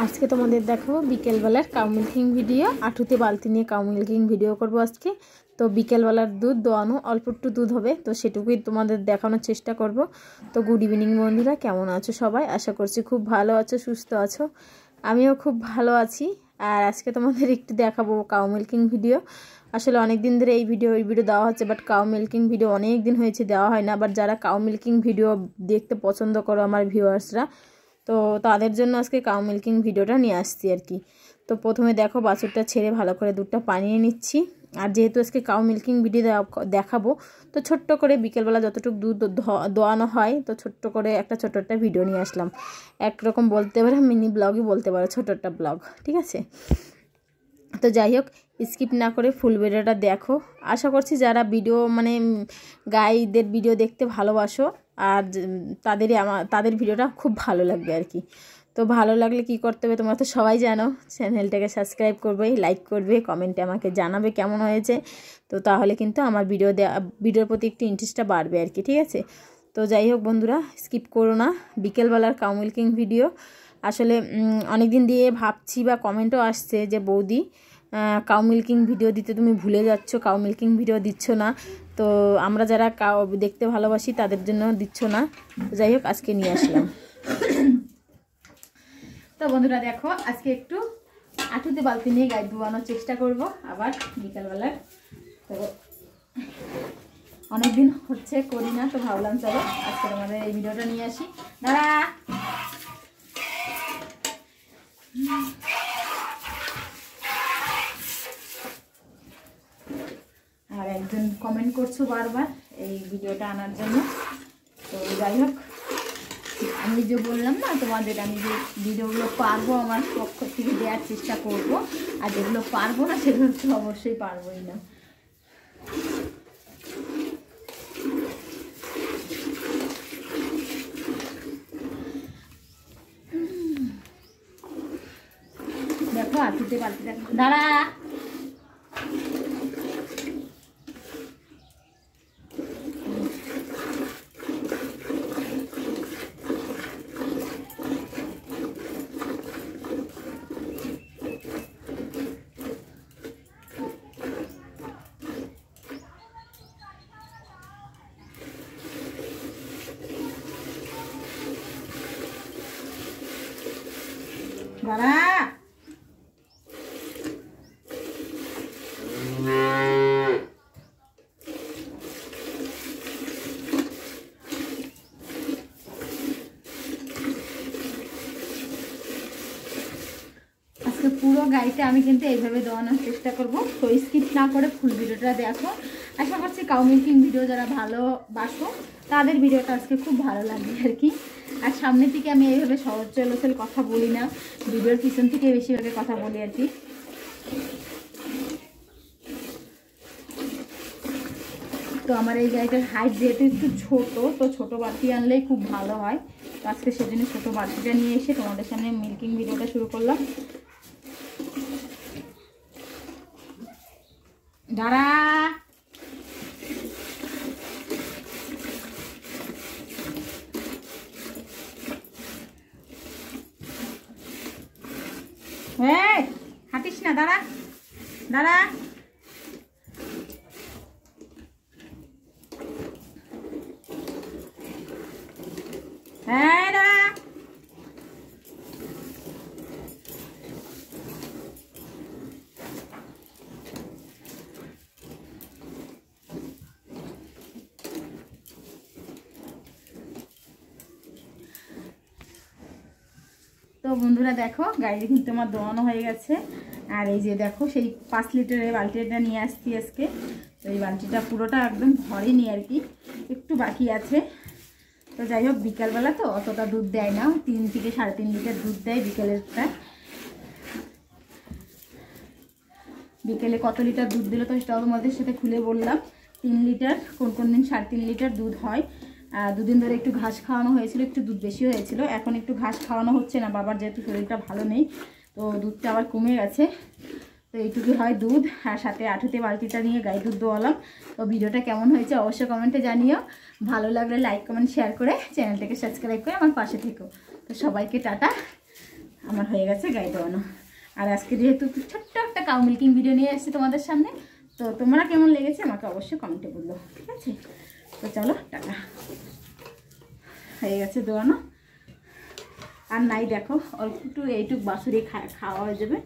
আজকে তোমাদের দেখাবো বিকেলবেলার কাউ মিল্কিং ভিডিও। আঠুতে বালতি নিয়ে কাউ মিল্কিং ভিডিও করব আজকে। তো বিকেলবেলার দুধ দোয়ানো, অল্প একটু দুধ হবে, তো সেটুকুই তোমাদের দেখানোর চেষ্টা করব। তো গুড ইভিনিং বন্ধুরা, কেমন আছো সবাই? আশা করছি খুব ভালো আছো, সুস্থ আছো। আমিও খুব ভালো আছি। আর আজকে তোমাদের একটু দেখাবো কাউ মিল্কিং ভিডিও। আসলে অনেক দিন ধরে এই ভিডিও দেওয়া হচ্ছে, বাট কাউ মিল্কিং ভিডিও অনেক দিন হয়েছে দেওয়া হয় না। বাট যারা কাউ মিল্কিং ভিডিও দেখতে পছন্দ করো আমার ভিউয়ার্সরা, তো তাদের জন্য আজকে কাউ মিল্কিং ভিডিওটা নিয়ে আসছি আর কি। তো প্রথমে দেখো বাছুরটা ছেড়ে ভালো করে দুধটা পানিয়ে নিচ্ছি। আর যেহেতু আজকে কাউ মিল্কিং ভিডিও দেখাবো, তো ছোট্ট করে বিকেলবেলা যতটুকু দুধ দোয়ানো হয়, তো ছোট্ট করে ছোট্ট একটা ভিডিও নিয়ে আসলাম। একরকম বলতে পারো, মিনি ব্লগই বলতে পারো, ছোট একটা ব্লগ, ঠিক আছে। তো যাই হোক, স্কিপ না করে ফুল ভিডিওটা দেখো। আশা করছি যারা ভিডিও গাইদের ভিডিও দেখতে ভালোবাসো, আর তাদের ভিডিওটা খুব ভালো লাগবে আর কি। তো ভালো লাগলে কি করতে হবে তোমরা তো সবাই জানো, চ্যানেলটাকে সাবস্ক্রাইব করবে, লাইক করবে, কমেন্টে আমাকে জানাবে কেমন হয়েছে। তো তাহলে কিন্তু আমার ভিডিওর প্রতি একটু ইন্টারেস্টটা বাড়বে আর কি, ঠিক আছে। তো যাই হোক বন্ধুরা, স্কিপ করো না বিকেলবেলার কাউ মিল্কিং ভিডিও। আসলে অনেক দিন দিয়ে ভাবছি, বা কমেন্টও আসছে যে বৌদি কাউ মিল্কিং ভিডিও দিতে তুমি ভুলে যাচ্ছ, কাউ মিল্কিং ভিডিও দিচ্ছ না। তো আমরা যারা কাউ দেখতে ভালোবাসি তাদের জন্য দিচ্ছ না। তো যাই হোক, আজকে নিয়ে আসলাম। তো বন্ধুরা দেখো, আজকে একটু আঠুতে বালতি নিয়ে গায়ে ধোয়ানোর চেষ্টা করব আবার বিকালবেলার। তো অনেকদিন হচ্ছে করি না, তো ভাবলাম চলো আজকে তোমাদের এই ভিডিওটা নিয়ে আসি। দাঁড়া, আর একজন কমেন্ট করছো বারবার এই ভিডিওটা আনার জন্য। তো যাই হোক, আমি যে বললাম না তোমাদের, আমি যে ভিডিওগুলো পারবো আমার পক্ষ থেকে দেওয়ার চেষ্টা করব, আর যেগুলো পারবো না সেগুলো তো অবশ্যই পারবোই না। দেখো আঠুতে বালতি দেখো, দাঁড়া, দাঁড়া। আজকে পুরো গাড়িটা আমি কিন্তু এইভাবে দেওয়ানোর চেষ্টা করব। তো স্কিপ না করে ফুল ভিডিওটা দেখো। আশা করছি কাউ মিল্কিং ভিডিও যারা ভালোবাসো তাদের ভিডিওটা আজকে খুব ভালো লাগবে আর কি। আর সামনে থেকে আমি এইভাবে সহজ চলচল কথা বলি না, ভিডিওর পিছন থেকে বেশিরভাগে কথা বলি আর কি। তো আমার এই গাড়িটার হাইট যেহেতু একটু ছোট, তো ছোট বালতি আনলেই খুব ভালো হয়। তো আজকে সেজন্য ছোট বালতিটা নিয়ে এসে তোমাদের সামনে মিল্কিং ভিডিওটা শুরু করলাম। দাঁড়া, হ্যাঁ হাঁটিস না, দাঁড়া দাঁড়া। হ্যাঁ দাঁড়া। তো বন্ধুরা দেখো, গাড়ি কিন্তু আমার দোয়ানো হয়ে গেছে। আর এই যে দেখো, সেই 5 লিটারের বালতিটা নিয়ে আসছি আজকে। তো এই বালতিটা পুরোটা একদম ভরেনি আর কি, একটু বাকি আছে। তো যাই হোক, বিকালবেলা তো অতটা দুধ দেয় না, 3 থেকে 3.5 লিটার দুধ দেয় বিকেলেরটা। বিকেলে কত লিটার দুধ দিল তো সেটাও তোমাদের সাথে খুলে বললাম। 3 লিটার, কোন কোন দিন 3.5 লিটার দুধ হয়। দুদিন ধরে একটু ঘাস খাওয়ানো হয়েছিল, একটু দুধ বেশি হয়েছিল। এখন একটু ঘাস খাওয়ানো হচ্ছে না, বাবার যেহেতু শরীরটা ভালো নেই, তো দুধটা আবার কমে গেছে। তো এইটুকু হয় দুধ, আর সাথে আঠুতে বালতিটা নিয়ে গাই দুধ দোয়ালাম। তো ভিডিওটা কেমন হয়েছে অবশ্যই কমেন্টে জানিও। ভালো লাগলে লাইক কমেন্ট শেয়ার করে চ্যানেলটাকে সাবস্ক্রাইব করে আমার পাশে থেকো। তো সবাইকে টাটা। আমার হয়ে গেছে গায়ে দেওয়ানো। আর আজকে যেহেতু ছোট্ট একটা কাউ মিল্কিং ভিডিও নিয়ে এসেছি তোমাদের সামনে, তো তোমরা কেমন লেগেছে আমাকে অবশ্যই কমেন্টে বললো, ঠিক আছে? তো চলো টাটা। হয়ে গেছে দেওয়ানো। আর নাই দেখো অল্প একটু এইটুক বাছুরি খাওয়া হয়ে যাবে।